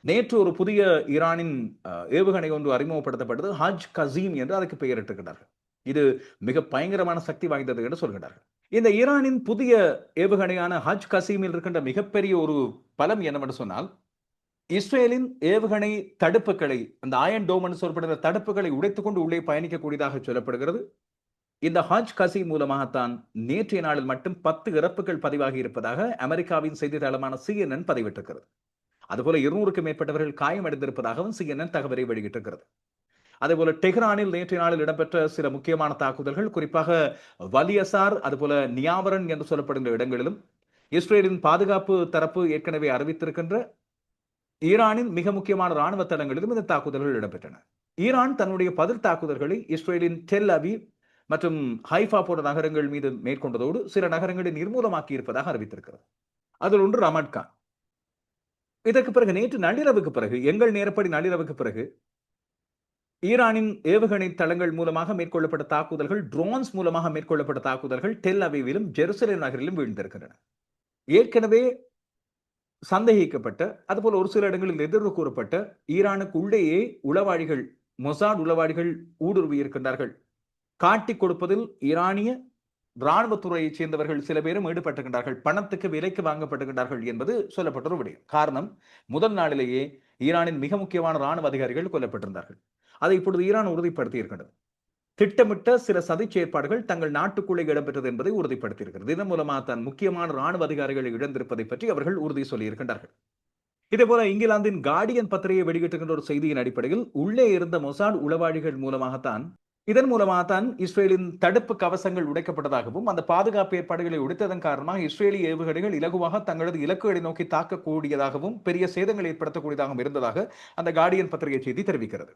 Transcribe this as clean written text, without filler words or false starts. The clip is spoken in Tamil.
நேற்று ஒரு புதிய ஈரானின் ஏவுகணை ஒன்று அறிமுகப்படுத்தப்பட்டது. ஹஜ் கசீம் என்று அதற்கு பெயரிட்டிருக்கிறார்கள். இது மிக பயங்கரமான சக்தி வாய்ந்தது என்று சொல்கிறார்கள். இந்த ஈரானின் புதிய ஏவுகணையான ஹஜ் கசீமில் இருக்கின்ற மிகப்பெரிய ஒரு பலம் என்னவென்று சொன்னால், இஸ்ரேலின் ஏவுகணை தடுப்புகளை, அந்த அயன் டோம் என்று சொல்லப்படுகிற தடுப்புகளை உடைத்துக்கொண்டு உள்ளே பயணிக்கக்கூடியதாக சொல்லப்படுகிறது. இந்த ஹஜ் கசீம் மூலமாகத்தான் நேற்றைய நாளில் மட்டும் 10 இறப்புகள் பதிவாகி இருப்பதாக அமெரிக்காவின் செய்தித்தளமான CNN பதிவிட்டிருக்கிறது. அதுபோல 200க்கும் மேற்பட்டவர்கள் காயமடைந்திருப்பதாகவும் CNN தகவலை வெளியிட்டிருக்கிறது. அதேபோல டெஹ்ரானில் நேற்றைய நாளில் இடம்பெற்ற சில முக்கியமான தாக்குதல்கள், குறிப்பாக வலியசார் அதுபோல நியாவரன் என்று சொல்லப்படுகின்ற இடங்களிலும், இஸ்ரேலின் பாதுகாப்பு தரப்பு ஏற்கனவே அறிவித்திருக்கின்ற ஈரானின் மிக முக்கியமான ராணுவ தளங்களிலும் இந்த தாக்குதல்கள் இடம்பெற்றன. ஈரான் தன்னுடைய பதில் தாக்குதல்களை இஸ்ரேலின் டெல் அவீவ் மற்றும் ஹைஃபா போன்ற நகரங்கள் மீது மேற்கொண்டதோடு சில நகரங்களை நிர்மூலமாக்கி இருப்பதாக அறிவித்திருக்கிறது. அதில் ஒன்று ரமட்கான். இதற்கு பிறகு நேற்று நள்ளிரவுக்கு பிறகு, எங்கள் நேரப்படி நள்ளிரவுக்கு பிறகு, ஈரானின் ஏவுகணை தளங்கள் மூலமாக மேற்கொள்ளப்பட்ட தாக்குதல்கள், ட்ரோன்ஸ் மூலமாக மேற்கொள்ளப்பட்ட தாக்குதல்கள் டெல் அவீவிலும் ஜெருசலேம் நகரிலும் வீழ்ந்திருக்கின்றன. ஏற்கனவே சந்தேகிக்கப்பட்ட, அதுபோல ஒரு சில இடங்களில் எதிர்வு கூறப்பட்ட ஈரானுக்கு உள்ளேயே உளவாளிகள், மொசாட் உளவாளிகள் ஊடுருவி இருக்கின்றார்கள். காட்டிக் கொடுப்பதில் ஈரானிய ராணுவத்துறையைச் சேர்ந்தவர்கள் சில பேரும் ஈடுபட்டுகின்றார்கள், பணத்துக்கு விலைக்கு வாங்கப்படுகின்றார்கள் என்பது சொல்லப்பட்ட ஒரு விடயம். காரணம், முதல் நாளிலேயே ஈரானின் மிக முக்கியமான ராணுவ அதிகாரிகள் கொல்லப்பட்டிருந்தார்கள். அதை இப்பொழுது ஈரான் உறுதிப்படுத்தி இருக்கின்றது. திட்டமிட்ட சில சதி செயற்பாடுகள் தங்கள் நாட்டுக்குள்ளே இடம்பெற்றது என்பதை உறுதிப்படுத்தியிருக்கிறது. இதன் மூலமாக தான் முக்கியமான ராணுவ அதிகாரிகளை இழந்திருப்பதை பற்றி அவர்கள் உறுதி சொல்லியிருக்கின்றார்கள். இதேபோல இங்கிலாந்தின் கார்டியன் பத்திரிகை வெளியிட்டிருக்கின்ற ஒரு செய்தியின் அடிப்படையில், உள்ளே இருந்த மொசாட் உளவாளிகள் மூலமாகத்தான், இதன் மூலமாகத்தான் இஸ்ரேலின் தடுப்பு கவசங்கள் உடைக்கப்பட்டதாகவும், அந்த பாதுகாப்பு ஏற்பாடுகளை உடைத்ததன் காரணமாக இஸ்ரேலிய ஏவுகணைகள் இலகுவாக தங்களது இலக்குகளை நோக்கி தாக்கக்கூடியதாகவும் பெரிய சேதங்களை ஏற்படுத்தக்கூடியதாகவும் இருந்ததாக அந்த கார்டியன் பத்திரிகை செய்தி தெரிவிக்கிறது.